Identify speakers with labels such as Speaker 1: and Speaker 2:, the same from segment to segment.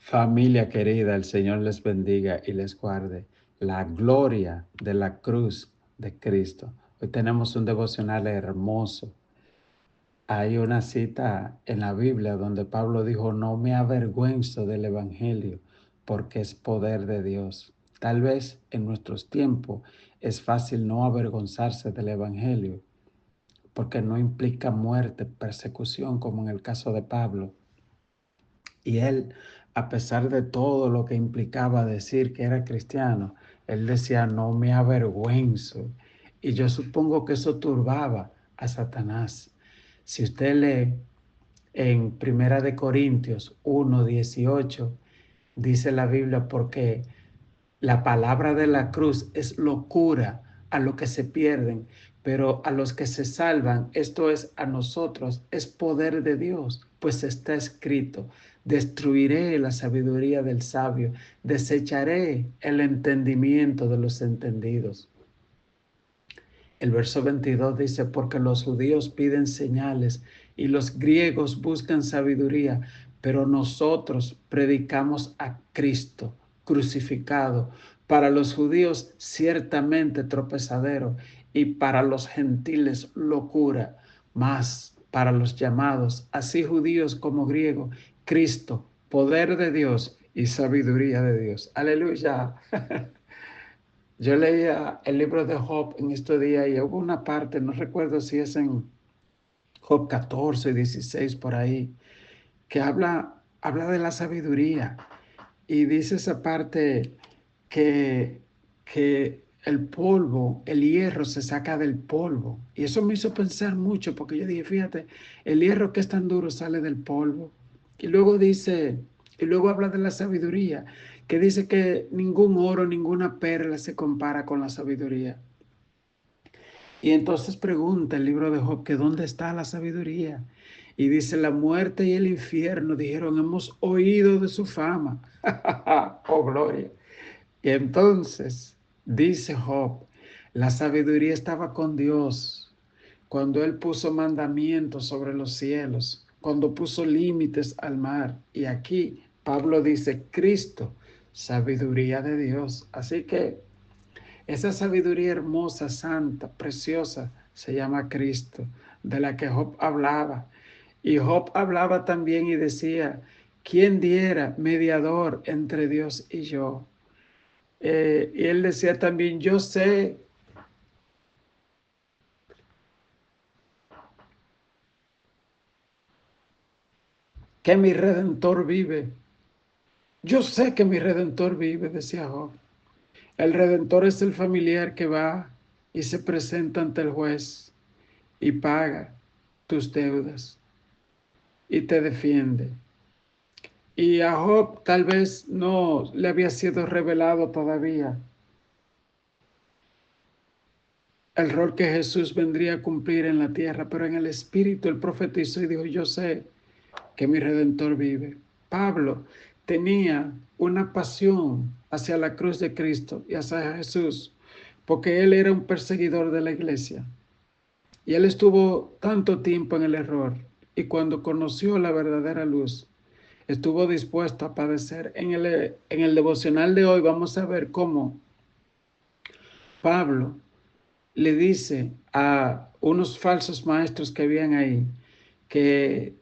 Speaker 1: Familia querida, el Señor les bendiga y les guarde. La gloria de la cruz de Cristo. Hoy tenemos un devocional hermoso. Hay una cita en la Biblia donde Pablo dijo, no me avergüenzo del Evangelio porque es poder de Dios. Tal vez en nuestros tiempos es fácil no avergonzarse del Evangelio porque no implica muerte, persecución como en el caso de Pablo. Y él, a pesar de todo lo que implicaba decir que era cristiano, él decía, no me avergüenzo. Y yo supongo que eso turbaba a Satanás. Si usted lee en Primera de Corintios 1:18, dice la Biblia, porque la palabra de la cruz es locura a los que se pierden, pero a los que se salvan, esto es a nosotros, es poder de Dios, pues está escrito, destruiré la sabiduría del sabio, desecharé el entendimiento de los entendidos. El verso 22 dice, porque los judíos piden señales y los griegos buscan sabiduría, pero nosotros predicamos a Cristo crucificado, para los judíos ciertamente tropezadero y para los gentiles locura, mas para los llamados, así judíos como griegos, Cristo, poder de Dios y sabiduría de Dios. Aleluya. Yo leía el libro de Job en estos días y hubo una parte, no recuerdo si es en Job 14, 16 por ahí, que habla de la sabiduría y dice esa parte que, que el polvo, el hierro se saca del polvo. Y eso me hizo pensar mucho porque yo dije, fíjate, el hierro que es tan duro sale del polvo. Y luego dice, y luego habla de la sabiduría, que dice que ningún oro, ninguna perla se compara con la sabiduría. Y entonces pregunta el libro de Job que dónde está la sabiduría. Y dice, la muerte y el infierno dijeron, hemos oído de su fama. Oh, gloria. Y entonces dice Job, la sabiduría estaba con Dios cuando él puso mandamientos sobre los cielos, cuando puso límites al mar. Y aquí Pablo dice, Cristo, sabiduría de Dios. Así que esa sabiduría hermosa, santa, preciosa, se llama Cristo, de la que Job hablaba. Y Job hablaba también y decía, ¿quién diera mediador entre Dios y yo? Y él decía también, yo sé que mi Redentor vive. Yo sé que mi Redentor vive, decía Job. El Redentor es el familiar que va y se presenta ante el juez y paga tus deudas y te defiende. Y a Job tal vez no le había sido revelado todavía el rol que Jesús vendría a cumplir en la tierra, pero en el Espíritu él profetizó y dijo, yo sé que mi Redentor vive. Pablo tenía una pasión hacia la cruz de Cristo y hacia Jesús, porque él era un perseguidor de la iglesia. Y él estuvo tanto tiempo en el error, y cuando conoció la verdadera luz, estuvo dispuesto a padecer. En el devocional de hoy vamos a ver cómo Pablo le dice a unos falsos maestros que habían ahí que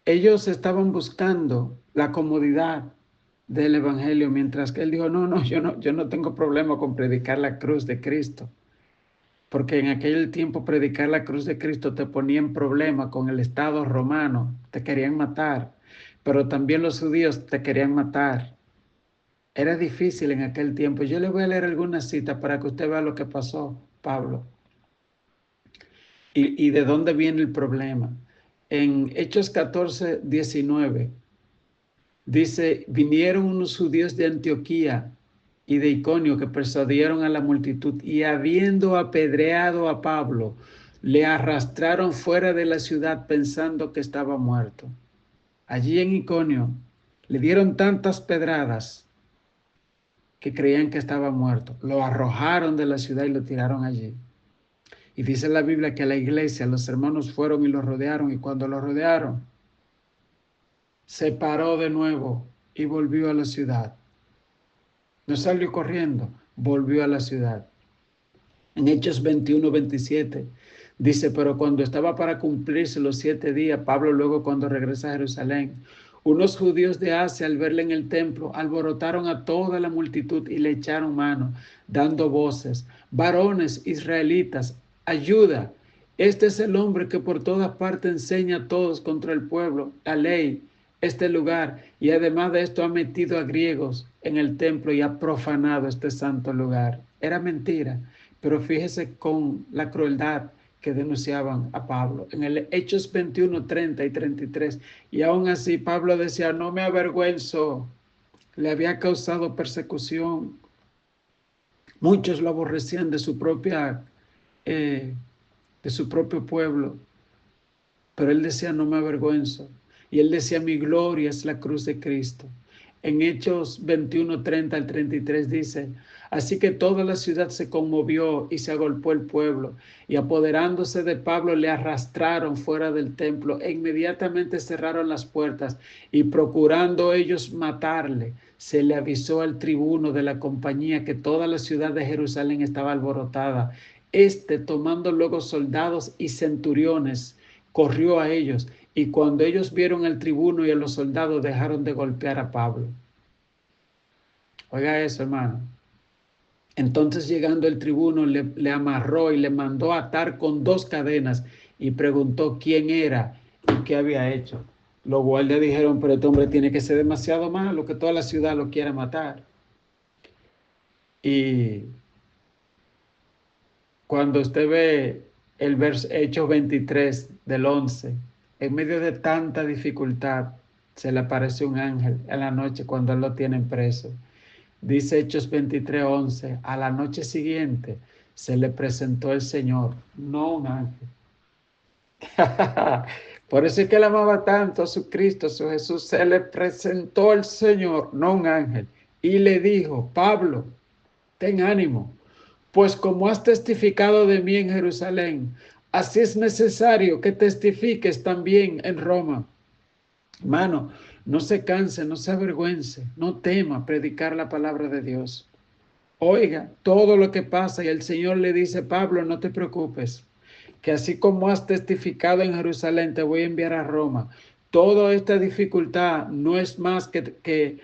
Speaker 1: ellos estaban buscando la comodidad del evangelio, mientras que él dijo, no, yo no tengo problema con predicar la cruz de Cristo, porque en aquel tiempo predicar la cruz de Cristo te ponía en problema con el Estado romano, te querían matar, pero también los judíos te querían matar. Era difícil en aquel tiempo. Yo le voy a leer algunas citas para que usted vea lo que pasó, Pablo, y de dónde viene el problema. En Hechos 14:19 dice, vinieron unos judíos de Antioquía y de Iconio que persuadieron a la multitud y habiendo apedreado a Pablo, le arrastraron fuera de la ciudad pensando que estaba muerto. Allí en Iconio le dieron tantas pedradas que creían que estaba muerto. Lo arrojaron de la ciudad y lo tiraron allí. Y dice la Biblia que a la iglesia los hermanos fueron y lo rodearon, y cuando lo rodearon, se paró de nuevo y volvió a la ciudad. No salió corriendo, volvió a la ciudad. En Hechos 21-27 dice, pero cuando estaba para cumplirse los 7 días, Pablo luego cuando regresa a Jerusalén, unos judíos de Asia al verle en el templo alborotaron a toda la multitud y le echaron mano, dando voces, varones israelitas, ayuda. Este es el hombre que por todas partes enseña a todos contra el pueblo, la ley, este lugar, y además de esto ha metido a griegos en el templo y ha profanado este santo lugar. Era mentira, pero fíjese con la crueldad que denunciaban a Pablo. En el Hechos 21, 30 y 33, y aún así Pablo decía, no me avergüenzo, le había causado persecución. Muchos lo aborrecían de su propio pueblo, pero él decía, no me avergüenzo. Y él decía, mi gloria es la cruz de Cristo. En Hechos 21, 30 al 33 dice, así que toda la ciudad se conmovió y se agolpó el pueblo, y apoderándose de Pablo le arrastraron fuera del templo e inmediatamente cerraron las puertas, y procurando ellos matarle, se le avisó al tribuno de la compañía que toda la ciudad de Jerusalén estaba alborotada. Tomando luego soldados y centuriones, corrió a ellos, y cuando ellos vieron al tribuno y a los soldados, dejaron de golpear a Pablo. Oiga eso, hermano. Entonces llegando el tribuno le amarró y le mandó atar con 2 cadenas y preguntó quién era y qué había hecho. Los guardias dijeron, pero este hombre tiene que ser demasiado malo que toda la ciudad lo quiera matar. Y cuando usted ve el verso Hechos 23 del 11, en medio de tanta dificultad, se le aparece un ángel en la noche cuando él lo tienen preso. Dice Hechos 23, 11, a la noche siguiente se le presentó el Señor, no un ángel. Por eso es que él amaba tanto a su Cristo, a su Jesús. Se le presentó el Señor, no un ángel, y le dijo, Pablo, ten ánimo, pues como has testificado de mí en Jerusalén, así es necesario que testifiques también en Roma. Hermano, no se canse, no se avergüence, no tema predicar la palabra de Dios. Oiga todo lo que pasa y el Señor le dice, Pablo, no te preocupes, que así como has testificado en Jerusalén, te voy a enviar a Roma. Toda esta dificultad no es más que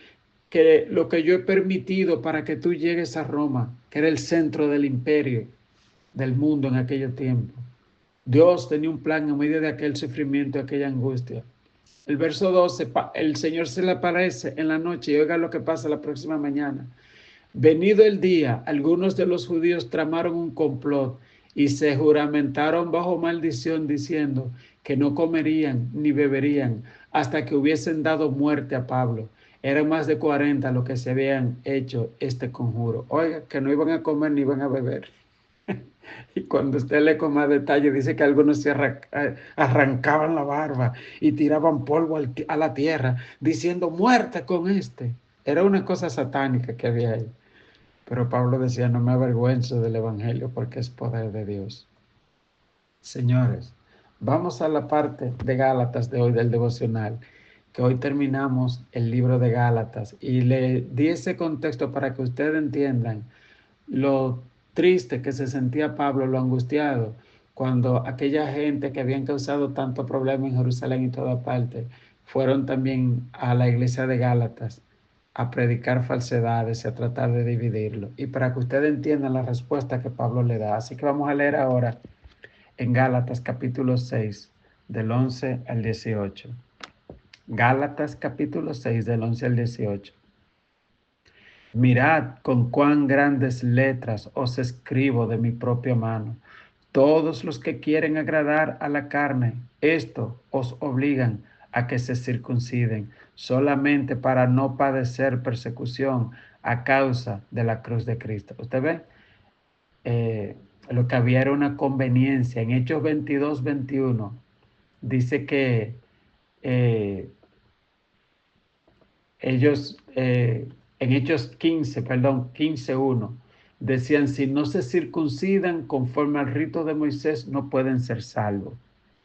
Speaker 1: lo que yo he permitido para que tú llegues a Roma, que era el centro del imperio del mundo en aquel tiempo. Dios tenía un plan en medio de aquel sufrimiento, aquella angustia. El verso 12, el Señor se le aparece en la noche y oiga lo que pasa la próxima mañana. Venido el día, algunos de los judíos tramaron un complot y se juramentaron bajo maldición diciendo que no comerían ni beberían hasta que hubiesen dado muerte a Pablo. Eran más de 40 los que se habían hecho este conjuro. Oiga, que no iban a comer ni iban a beber. Y cuando usted lee con más detalle, dice que algunos se arrancaban la barba y tiraban polvo a la tierra, diciendo muerte con este. Era una cosa satánica que había ahí. Pero Pablo decía, no me avergüenzo del Evangelio porque es poder de Dios. Señores, vamos a la parte de Gálatas de hoy del devocional, que hoy terminamos el libro de Gálatas. Y le di ese contexto para que ustedes entiendan lo triste que se sentía Pablo, lo angustiado, cuando aquella gente que habían causado tanto problema en Jerusalén y toda parte, fueron también a la iglesia de Gálatas a predicar falsedades y a tratar de dividirlo. Y para que ustedes entiendan la respuesta que Pablo le da. Así que vamos a leer ahora en Gálatas capítulo 6, del 11 al 18. Gálatas capítulo 6, del 11 al 18. Mirad con cuán grandes letras os escribo de mi propia mano. Todos los que quieren agradar a la carne, esto os obligan a que se circunciden, solamente para no padecer persecución a causa de la cruz de Cristo. ¿Usted ve? Lo que había era una conveniencia. En Hechos 22, 21, dice que ellos, en Hechos 15:1, decían, si no se circuncidan conforme al rito de Moisés, no pueden ser salvos.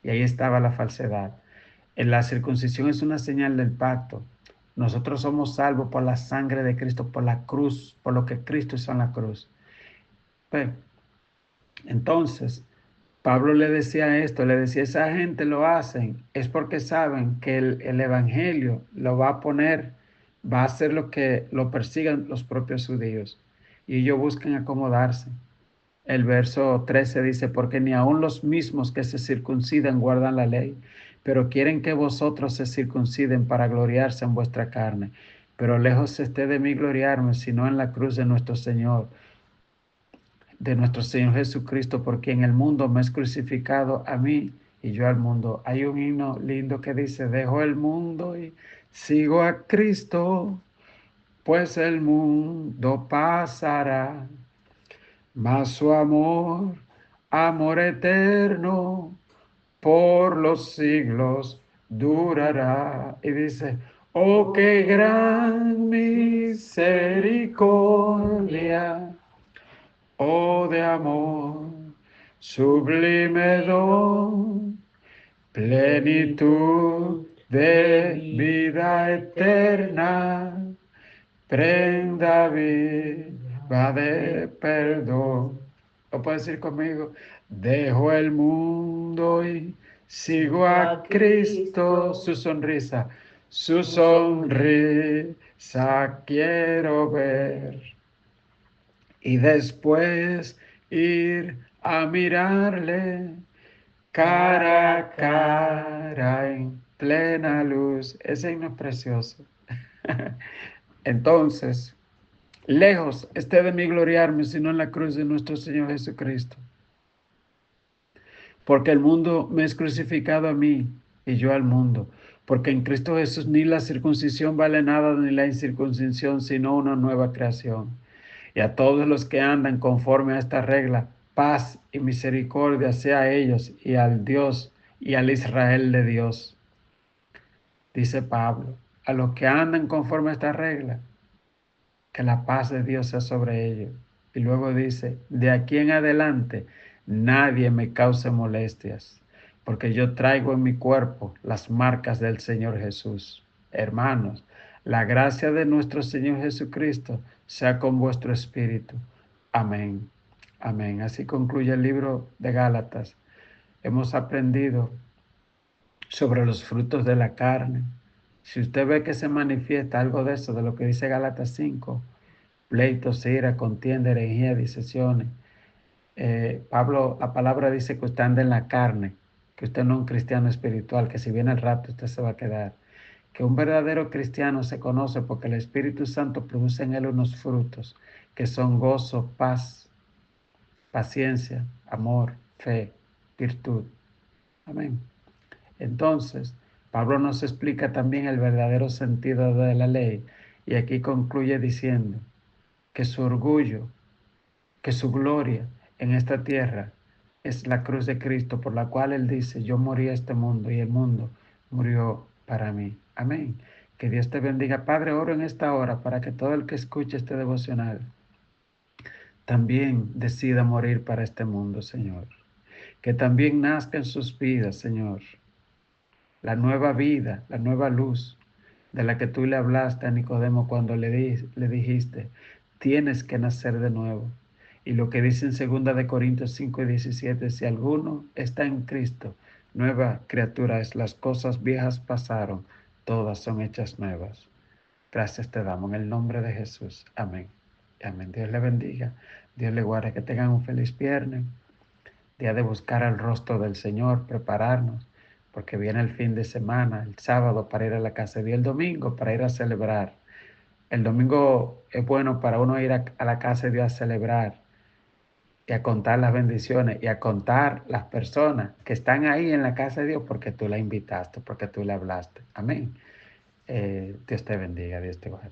Speaker 1: Y ahí estaba la falsedad. La circuncisión es una señal del pacto. Nosotros somos salvos por la sangre de Cristo, por la cruz, por lo que Cristo hizo en la cruz. Pero, entonces, Pablo le decía esto, le decía, esa gente lo hacen, es porque saben que el evangelio lo va a poner, va a hacer lo que lo persigan los propios judíos. Y ellos buscan acomodarse. El verso 13 dice, porque ni aun los mismos que se circuncidan guardan la ley, pero quieren que vosotros se circunciden para gloriarse en vuestra carne. Pero lejos esté de mí gloriarme, sino en la cruz de nuestro Señor Jesucristo, por quien el mundo me es crucificado a mí y yo al mundo. Hay un himno lindo que dice, dejo el mundo y sigo a Cristo, pues el mundo pasará, mas su amor, amor eterno, por los siglos durará. Y dice, oh, qué gran misericordia, oh de amor, sublime don, plenitud de vida eterna, prenda viva de perdón. ¿Lo puedes decir conmigo? Dejo el mundo y sigo a Cristo, su sonrisa quiero ver y después ir a mirarle cara a cara en plena luz. Ese himno es precioso. Entonces, lejos esté de mí gloriarme, sino en la cruz de nuestro Señor Jesucristo. Porque el mundo me es crucificado a mí y yo al mundo. Porque en Cristo Jesús ni la circuncisión vale nada ni la incircuncisión, sino una nueva creación. Y a todos los que andan conforme a esta regla, paz y misericordia sea a ellos y al Dios y al Israel de Dios. Dice Pablo, a los que andan conforme a esta regla, que la paz de Dios sea sobre ellos. Y luego dice, de aquí en adelante nadie me cause molestias, porque yo traigo en mi cuerpo las marcas del Señor Jesús. Hermanos, la gracia de nuestro Señor Jesucristo sea con vuestro espíritu. Amén. Amén. Así concluye el libro de Gálatas. Hemos aprendido sobre los frutos de la carne. Si usted ve que se manifiesta algo de eso, de lo que dice Gálatas 5, pleitos, ira, contienda, herejía, disensiones. Pablo, la palabra dice que usted anda en la carne, que usted no es un cristiano espiritual, que si viene el rato usted se va a quedar. Que un verdadero cristiano se conoce porque el Espíritu Santo produce en él unos frutos que son gozo, paz, paciencia, amor, fe, virtud. Amén. Entonces, Pablo nos explica también el verdadero sentido de la ley y aquí concluye diciendo que su orgullo, que su gloria en esta tierra es la cruz de Cristo, por la cual Él dice, yo morí a este mundo y el mundo murió para mí. Amén. Que Dios te bendiga. Padre, oro en esta hora para que todo el que escuche este devocional también decida morir para este mundo, Señor. Que también nazca en sus vidas, Señor, la nueva vida, la nueva luz de la que tú le hablaste a Nicodemo cuando le dijiste, tienes que nacer de nuevo. Y lo que dice en 2 de Corintios 5:17, si alguno está en Cristo, nueva criatura es, las cosas viejas pasaron, todas son hechas nuevas. Gracias te damos en el nombre de Jesús. Amén. Amén. Dios le bendiga. Dios le guarde. Que tengan un feliz viernes. Día de buscar el rostro del Señor, prepararnos, porque viene el fin de semana, el sábado para ir a la casa de Dios, el domingo para ir a celebrar. El domingo es bueno para uno ir a la casa de Dios a celebrar y a contar las bendiciones y a contar las personas que están ahí en la casa de Dios porque tú la invitaste, porque tú le hablaste. Amén. Dios te bendiga, Dios te guarde.